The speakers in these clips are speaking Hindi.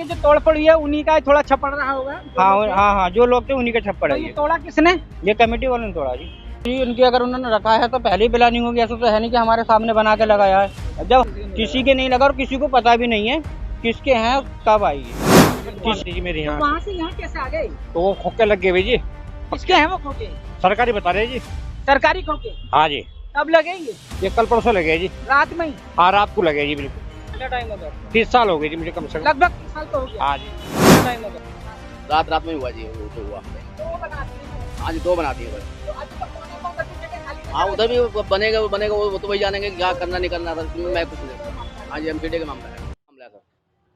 ये जो तोड़फोड़ हुई है उन्हीं का थोड़ा छप्पड़ रहा होगा। हाँ, जो लोग थे उन्हीं के छप्पड़ तो है ये ये। तोड़ा किसने? ये कमेटी वालों ने तोड़ा जी। उनकी अगर उन्होंने रखा है तो पहले ही प्लानिंग होगी, ऐसा तो है नहीं कि हमारे सामने बना के लगाया है। जब किसी के नहीं लगा और किसी को पता भी नहीं है किसके हैं कब आई है। किसी मेरे यहाँ वहाँ से यहाँ कैसे आ गए? तो वो खोखे लग गए जी। किसके हैं वो खोके? सरकारी बता रहे जी। सरकारी खोके? हाँ जी, कब लगे ये कल परसों लगे जी। रात में ही? हाँ, रात को लगे जी। बिल्कुल कितना टाइम हो गया? 30 साल हो गए जी मुझे कम से कम। लगभग 30 साल तो हो गया। हाँ जी, कितना टाइम हो गया? रात में हुआ जी, वो जो हुआ। दो बना दिए। हाँ जी, 2 बना दिए। तो अभी तक कोने में उधर की जगह खाली हाँ, उधर भी बनेगा वो तो वही जानेंगे क्या करना नहीं करना था। मैं कुछ नहीं। हाँ जी, एमसीडी का मामला है सर।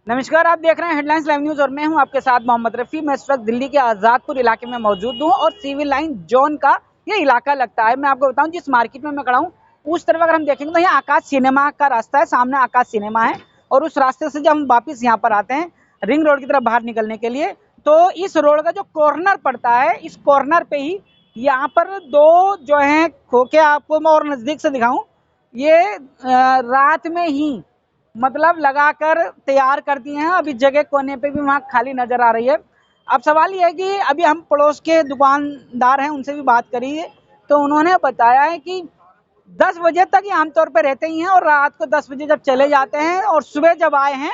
नमस्कार, आप देख रहे हैं हेडलाइंस लाइव न्यूज और मैं हूं आपके साथ मोहम्मद रफी। मैं इस वक्त दिल्ली के आजादपुर इलाके में मौजूद हूं और सिविल लाइन जोन का ये इलाका लगता है। मैं आपको बताऊं जिस मार्केट में मैं खड़ा हूं उस तरफ अगर हम देखेंगे तो यहाँ आकाश सिनेमा का रास्ता है, सामने आकाश सिनेमा है और उस रास्ते से जब हम वापस यहाँ पर आते हैं रिंग रोड की तरफ बाहर निकलने के लिए तो इस रोड का जो कॉर्नर पड़ता है इस कॉर्नर पे ही यहाँ पर दो जो है खोखे, आपको मैं और नजदीक से दिखाऊं, ये रात में ही मतलब लगाकर तैयार कर दिए हैं। अभी जगह कोने पे भी वहाँ खाली नजर आ रही है। अब सवाल ये है कि अभी हम पड़ोस के दुकानदार हैं उनसे भी बात करी है तो उन्होंने बताया है कि 10 बजे तक ये आमतौर पर रहते ही हैं और रात को 10 बजे जब चले जाते हैं और सुबह जब आए हैं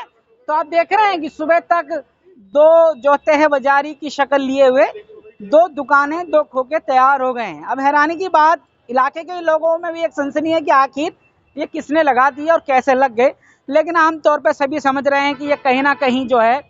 तो आप देख रहे हैं कि सुबह तक दो जो तह बाजारी की शक्ल लिए हुए दो दुकानें, दो खोखे तैयार हो गए हैं। अब हैरानी की बात, इलाके के लोगों में भी एक सनसनी है कि आखिर ये किसने लगा दिया और कैसे लग गए, लेकिन आमतौर पर सभी समझ रहे हैं कि ये कहीं ना कहीं जो है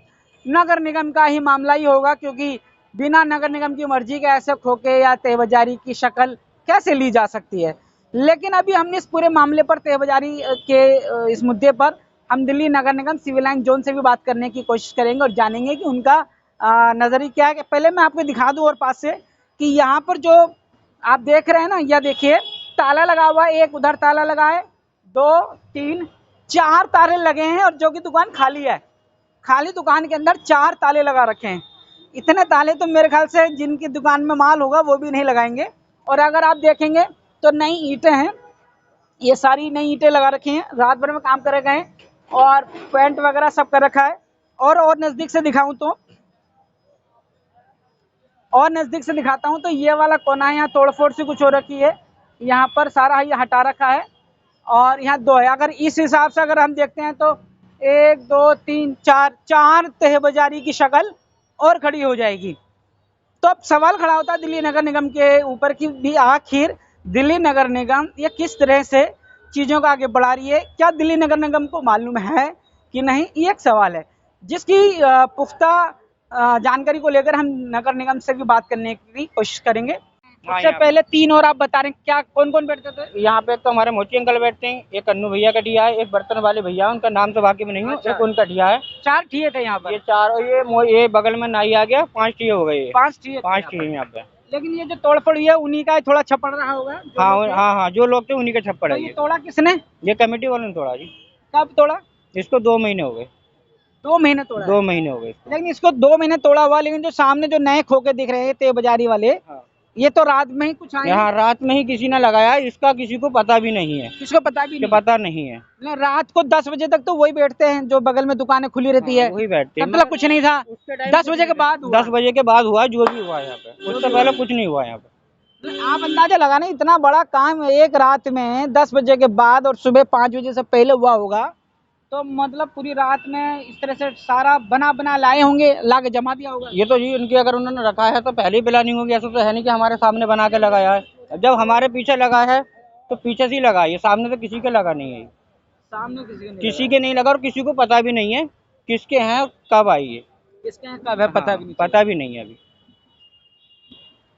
नगर निगम का ही मामला ही होगा, क्योंकि बिना नगर निगम की मर्जी के ऐसे खोखे या तहबाजारी की शक्ल कैसे ली जा सकती है। लेकिन अभी हमने इस पूरे मामले पर तहबाजारी के इस मुद्दे पर हम दिल्ली नगर निगम सिविल लाइन जोन से भी बात करने की कोशिश करेंगे और जानेंगे कि उनका नजरिया क्या है। पहले मैं आपको दिखा दूं और पास से कि यहाँ पर जो आप देख रहे हैं ना, यह देखिए ताला लगा हुआ है, एक उधर ताला लगा है, 2 3 4 ताले लगे हैं और जो कि दुकान खाली है। खाली दुकान के अंदर 4 ताले लगा रखे हैं। इतने ताले तो मेरे ख्याल से जिनकी दुकान में माल होगा वो भी नहीं लगाएंगे। और अगर आप देखेंगे तो नई ईंटें हैं, ये सारी नई ईंटें लगा रखी हैं, रात भर में काम करे गए हैं और पेंट वगैरह सब कर रखा है। और नजदीक से दिखाऊं तो दिखाता हूं तो ये वाला कोना है, यहाँ तोड़फोड़ से कुछ हो रखी है, यहाँ पर सारा ये हटा रखा है और यहाँ 2 है। अगर इस हिसाब से अगर हम देखते हैं तो 1 2 3 4 तह बाजारी की शक्ल और खड़ी हो जाएगी। तो अब सवाल खड़ा होता है दिल्ली नगर निगम के ऊपर कि भी आखिर दिल्ली नगर निगम ये किस तरह से चीज़ों को आगे बढ़ा रही है, क्या दिल्ली नगर निगम को मालूम है कि नहीं, ये एक सवाल है जिसकी पुख्ता जानकारी को लेकर हम नगर निगम से भी बात करने की कोशिश करेंगे। सबसे पहले 3 और आप बता रहे हैं क्या कौन कौन बैठते थे यहाँ पे? तो हमारे मोची अंकल बैठते हैं, एक अन्नू भैया का ठिया है, एक बर्तन वाले भैया उनका नाम तो बाकी में नहीं है। अच्छा। एक उनका ठिया है। 4 ठिए थे यहाँ पर? ये 4 और ये बगल में नाई आ गया, 5 ठिए हो गए। 5 ठिए? 5 ठिए यहाँ पे। लेकिन ये जो तोड़फोड़ हुई है उन्हीं का थोड़ा छप्पड़ रहा होगा। हाँ, जो लोग थे उन्हीं के छप्पड़ तो है ये ये। तोड़ा किसने? ये कमेटी वालों ने तोड़ा जी। कब तोड़ा? इसको 2 महीने हो गए। 2 महीने तोड़ा? 2 महीने हो गए। लेकिन इसको 2 महीने तोड़ा हुआ, लेकिन जो सामने जो नए खोखे दिख रहे हैं तेज बाजारी वाले, हाँ। ये तो रात में ही कुछ आए हैं। यहाँ रात में ही किसी ने लगाया, इसका किसी को पता भी नहीं है। किसको पता भी नहीं? पता नहीं है। नहीं, रात को 10 बजे तक तो वही बैठते हैं जो बगल में दुकानें खुली रहती है, वही बैठते हैं। मतलब कुछ नहीं था। 10 बजे के बाद हुआ? 10 बजे के बाद हुआ जो भी हुआ यहाँ पे, उससे पहले कुछ नहीं हुआ यहाँ पे। आप अंदाजा लगाना, इतना बड़ा काम एक रात में 10 बजे के बाद और सुबह 5 बजे से पहले हुआ होगा, तो मतलब पूरी रात में इस तरह से सारा बना लाए होंगे, ला के जमा दिया होगा। ये तो जी उनकी अगर उन्होंने रखा है तो पहले ही प्लानिंग होगी, ऐसा तो है नहीं कि हमारे सामने बना के लगाया है। जब हमारे पीछे लगा है तो पीछे से ही लगा, ये सामने तो किसी के लगा नहीं है। सामने किसी के नहीं लगा और किसी को पता भी नहीं है किसके हैं कब आई है। किसके हैं कब है पता भी नहीं। पता भी नहीं है अभी।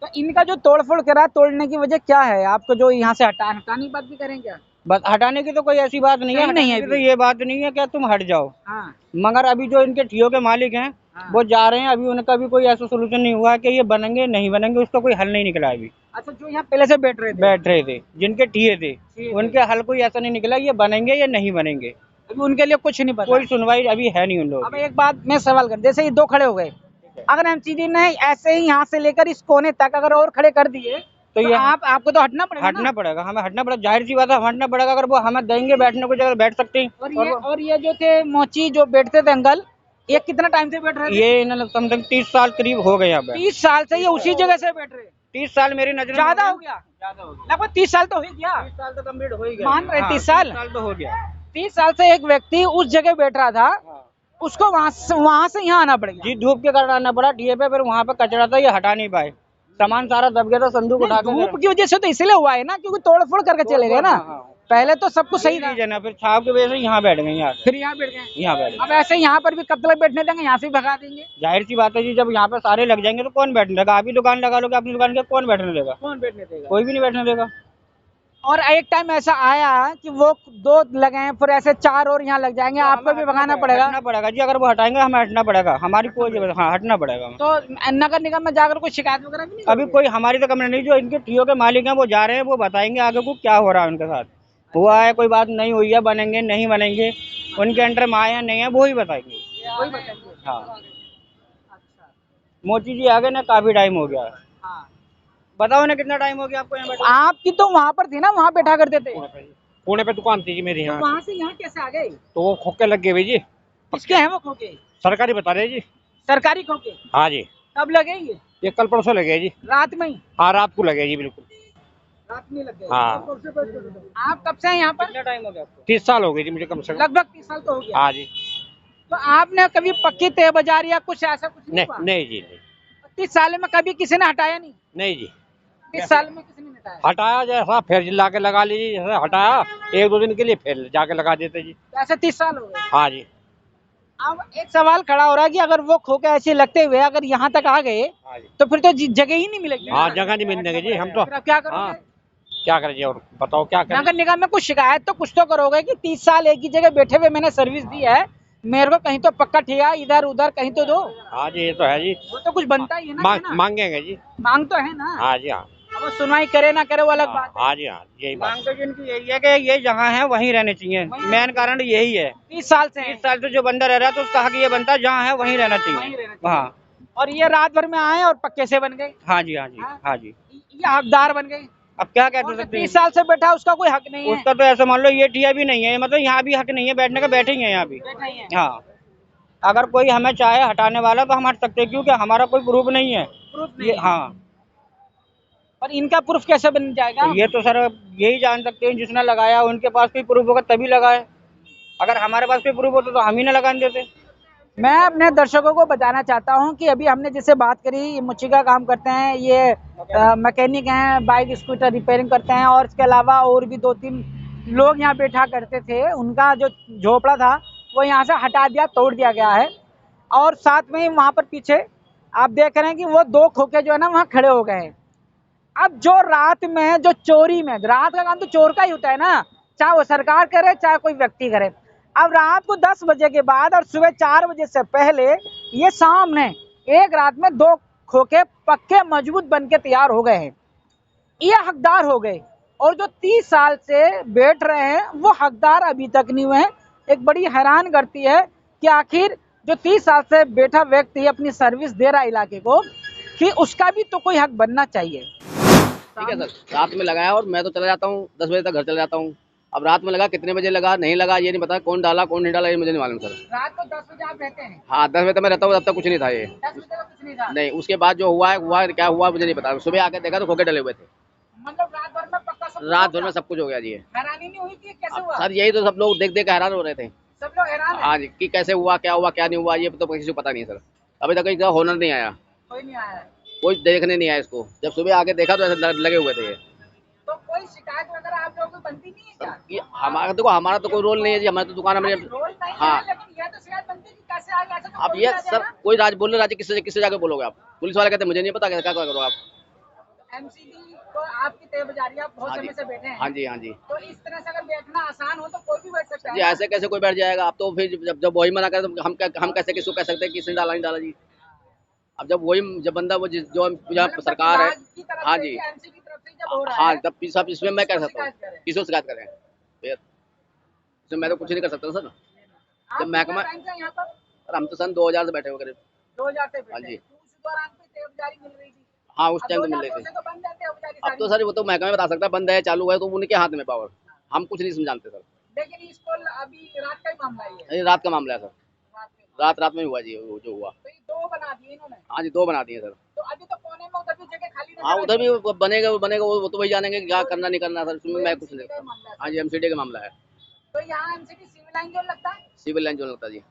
तो इनका जो तोड़फोड़ करा, तोड़ने की वजह क्या है? आपको जो यहाँ से हटाने की बात भी करें क्या? बस हटाने की तो कोई ऐसी बात नहीं है। नहीं है तो ये बात नहीं है क्या तुम हट जाओ। हाँ। मगर अभी जो इनके ठियों के मालिक हैं हाँ। वो जा रहे हैं, अभी उनका भी कोई ऐसा सोल्यूशन नहीं हुआ कि ये बनेंगे नहीं बनेंगे, उसका कोई हल नहीं निकला अभी। अच्छा, जो यहाँ पहले से बैठ रहे थे जिनके ठिए थे उनके हल कोई ऐसा नहीं निकला ये बनेंगे या नहीं बनेंगे, अभी उनके लिए कुछ नहीं पता, कोई सुनवाई अभी है नहीं उन लोगों अब एक बात मैं सवाल कर, जैसे ये 2 खड़े हो गए, अगर एमसीडी ने ऐसे ही यहाँ से लेकर इस कोने तक अगर और खड़े कर दिए तो ये आपको तो हटना पड़ेगा। हटना पड़ेगा, हमें हटना पड़ेगा, जाहिर सी बात है, हटना पड़ेगा। अगर वो हमें देंगे बैठने को जगह बैठ सकते हैं। और ये जो थे मोची जो बैठते थे अंकल, ये कितना टाइम से बैठ रहे थे? ये इन्होंने समथिंग 30 साल करीब हो गए यहाँ पे। 30 साल से ये उसी जगह से बैठ रहे? 30 साल मेरी नजर में ज्यादा हो गया, ज्यादा हो गया। लगभग 30 साल तो हो ही गया। 30 साल तो कम्प्लीट हो ही गया। मान रहे हाँ, 30 साल? 30 साल तो हो गया। 30 साल से एक व्यक्ति उस जगह बैठ रहा था, हाँ। उसको वहां से यहाँ आना पड़ेगा। जी धूप के कारण आना पड़ा ठिए पे, फिर वहाँ पे कचरा था ये हटा नहीं पाए, सामान सारा दब गया था, संदूक उठा के धूप की वजह से तो इसलिए हुआ है ना, क्योंकि तोड़ फोड़ करके चले गए ना। हाँ। पहले तो सब कुछ सही था, रीजन है, फिर छाव की वजह से यहाँ बैठ गए। यहाँ फिर यहाँ बैठ गए। यहाँ बैठ अब ऐसे यहाँ पर भी कब तक बैठने देंगे? यहाँ से भगा देंगे। जाहिर सी बात है जी, जब यहाँ पे सारे लग जाएंगे तो कौन बैठने देगा? आप ही दुकान लगा लोगे अपनी दुकान के, कौन बैठने देगा? कौन बैठने देगा? कोई भी नहीं बैठने देगा। और एक टाइम ऐसा आया कि वो 2 लगे हैं, फिर ऐसे 4 और यहाँ लग जाएंगे, आपको भी भगाना पड़ेगा। हटना पड़ेगा जी, अगर वो हटाएंगे हमें हटना पड़ेगा, हमारी कोई जगह। हाँ, हटना पड़ेगा। तो नगर निगम में जाकर कोई शिकायत वगैरह भी नहीं? अभी कोई हमारी तो कंप्लेंट नहीं, जो इनके ठियो के मालिक हैं वो जा रहे हैं, वो बताएंगे आगे को क्या हो रहा है उनके साथ। हुआ है कोई बात नहीं हुई है, बनेंगे नहीं बनेंगे, उनके अंडर में आए हैं नहीं है, वो ही बताएंगे। वही बताएंगे। हाँ, अच्छा। मोची जी आ गए ना, काफी टाइम हो गया। हाँ। बताओ ना कितना टाइम हो गया आपको यहाँ बैठे? आपकी तो वहाँ पर थी ना, वहाँ बैठा करते थे। पुणे पे दुकान थी जी मेरी यहाँ। वहाँ से यहाँ कैसे आ गए? तो वो खोखे लग गए भाई जी, किसके हैं वो खोके? सरकारी बता रहे जी। सरकारी खोके? हाँ जी, कब लगे ये? कल परसों लगे जी। रात में ही? हाँ, रात को लगे जी, बिल्कुल। रात में लग गए? हाँ। आप कब से हैं यहाँ पर? कितना टाइम हो गया आपको? 30 साल हो गए जी मुझे कम से कम। लगभग 30 साल तो हो गया। हाँ जी। तो आपने कभी पक्की तय बाजार या कुछ ऐसा कुछ नहीं हुआ? नहीं जी, नहीं 30 साल में कभी किसी ने हटाया नहीं? नहीं जी, 30 साल में किसी ने नहीं हटाया? हटाया जैसा फिर लाके लगा लीजिए, जैसे हटाया 1-2 दिन के लिए फिर जाके लगा देते जी। ऐसे 30 साल हो गए। हाँ जी। अब एक सवाल खड़ा हो रहा है कि अगर वो खोके ऐसे लगते हुए अगर यहाँ तक आ गए हाँ जी। तो फिर तो जगह ही नहीं मिलेगी। हाँ, जगह नहीं मिलने जी, हम तो फिर आप क्या हाँ, करोगे? क्या करें जी, और बताओ क्या करें। नगर निगम में कुछ शिकायत तो कुछ तो करोगे कि 30 साल एक ही जगह बैठे हुए मैंने सर्विस दी है, मेरे को कहीं तो पक्का ठिया इधर उधर कहीं तो दो। हाँ जी, ये तो है जी। वो तो कुछ बनता ही है ना, है ना? मांगेंगे जी। मांग तो है ना। हाँ जी। हाँ, अब वो सुनवाई करे ना करे वो अलग बात है। हाँ जी। हाँ, यही बात। मांग तो जिनकी यही है कि ये जहाँ है वहीं रहने चाहिए, मेन कारण यही है। 30 साल से 30 साल से जो बंदा रह रहा है तो उसका हक ये बनता है जहाँ है वहीं रहना वहीं चाहिए। रहना चाहिए। हाँ और ये रात भर में आए और पक्के से बन गए, हाँ जी, हाँ जी, हाँ जी। ये हकदार बन गए। अब क्या और कह जो सकते हैं? 30 साल से बैठा उसका कोई हक नहीं है। उसका तो ऐसा मान लो ये ठिया भी नहीं है, मतलब यहाँ भी हक नहीं है बैठने का, बैठे ही है यहाँ भी। बैठा ही है। हाँ, अगर कोई हमें चाहे हटाने वाला तो हम हट सकते हैं, क्योंकि हमारा कोई प्रूफ नहीं है। प्रूफ नहीं ये है। हाँ, और इनका प्रूफ कैसे बन जाएगा? तो ये तो सर यही जान सकते हैं जिसने लगाया उनके पास कोई प्रूफ होगा तभी लगाए, अगर हमारे पास कोई प्रूफ होता तो हम ही ना लगाने देते। मैं अपने दर्शकों को बताना चाहता हूं कि अभी हमने जैसे बात करी, ये मुच्ची का काम करते हैं, ये मैकेनिक हैं, बाइक स्कूटर रिपेयरिंग करते हैं, और इसके अलावा और भी 2-3 लोग यहाँ बैठा करते थे। उनका जो झोपड़ा था वो यहाँ से हटा दिया, तोड़ दिया गया है। और साथ में ही वहाँ पर पीछे आप देख रहे हैं कि वो 2 खोखे जो है ना वहाँ खड़े हो गए हैं। अब जो रात में जो चोरी में, रात का काम तो चोर का ही होता है ना, चाहे वो सरकार करे चाहे कोई व्यक्ति करे। अब रात को 10 बजे के बाद और सुबह 4 बजे से पहले ये सामने एक रात में 2 खोखे पक्के मजबूत बन के तैयार हो गए हैं, ये हकदार हो गए। और जो 30 साल से बैठ रहे हैं वो हकदार अभी तक नहीं हुए हैं। एक बड़ी हैरान करती है कि आखिर जो 30 साल से बैठा व्यक्ति अपनी सर्विस दे रहा है इलाके को, कि उसका भी तो कोई हक बनना चाहिए। ठीक है सर, रात में लगाया और मैं तो चला जाता हूँ, 10 बजे तक घर चला जाता हूँ। अब रात में लगा, कितने बजे लगा नहीं लगा ये नहीं पता, कौन डाला कौन नहीं डाला ये मुझे नहीं मालूम सर। रात को 10 बजे आप रहते हैं? हाँ, 10 बजे तक मैं रहता हूँ, तब तक कुछ नहीं था ये। 10 बजे तक कुछ नहीं था? नहीं, उसके बाद जो हुआ है क्या हुआ मुझे नहीं पता। सुबह आके देखा तो खोखे डले हुए थे। मतलब रात भर में पक्का सब रात भर में सब कुछ हो गया जी। हैरानी नहीं हुई कि कैसे हुआ? सर यही तो सब लोग देख देख के हैरान हो रहे थे। सब लोग हैरान हैं। हाँ जी, कि कैसे हुआ क्या नहीं हुआ ये तो किसी को पता नहीं है सर। अभी तक कोई होनर नहीं आया, कोई नहीं आया है। कोई देखने नहीं आया इसको। जब सुबह आके देखा तो ऐसे लगे हुए थे ये। तो कोई शिकायत वगैरह आप लोगों को बनती नहीं है क्या? कि हमारा तो कोई रोल नहीं है जी, हमारा तो दुकान हमारी। रोल नहीं हाँ। है, लेकिन ये तो शिकायत बनती है कि कैसे आ गया, ऐसा तो अब कोई ये नहीं आ सर जाएगा। कोई राज बोल रहे राज्य किससे जाके बोलोगे आप? पुलिस वाले कहते मुझे नहीं पता, क्या करो आप। एमसीडी को आपकी तय बाजारी, आप बहुत हाँ समय जी, से बैठे हैं। हाँ जी, हाँ जी। तो इस तरह से अगर बैठना आसान हो तो कोई भी बैठ सकता है जी ना? ऐसे कैसे कोई बैठ जाएगा? अब तो फिर जब वही मना करे तो हम कैसे किसको कह सकते हैं किसने डाला नहीं डाला जी। अब जब बंदा वो जो मतलब सरकार है, प्रतिवाद की तरफ हाँ से जी, या एमसी की तरफ से जब हो रहा हाँ है, तब सब इसमें मैं कह सकता हूँ शिकायत करें। किसको शिकायत करें फिर? इसमें मैं तो कुछ नहीं कर सकता सर। आप जब महकमा कितना टाइम से यहाँ पर? सर हम तो सन 2000 से बैठे हुए करीब। 2000 से बैठे हाँ जी। हैं। तो उस दौरान कोई तय बाजारी मिल रही थी? हाँ उस अब टाइम तो मिल 2002 रही से थी। तो बंद है तय बाजारी अब तो सारी। सर वो तो महकमा में बता सकता है, बंद है चालू है तो उनके हाथ में पावर, हम कुछ नहीं समझाते सर। लेकिन इसको अभी रात का ही मामला ही है। ये रात का मामला है सर। रात का ही रात में हुआ जी वो जो हुआ। तो ये दो बना दिए इन्होंने। हाँ जी 2 बना दिए सर। तो अभी तो कोने में उधर भी जगह खाली नजर हाँ आ उधर रही है। भी बनेगा वो तो वही जानेंगे क्या करना नहीं करना सर, उसमें मैं कुछ नहीं MCD का करता। मामला है। हाँ जी एमसीडी का मामला है। तो यहाँ एमसीडी सिविल लाइन जो लगता है। सिविल लाइन जो लगता है जी।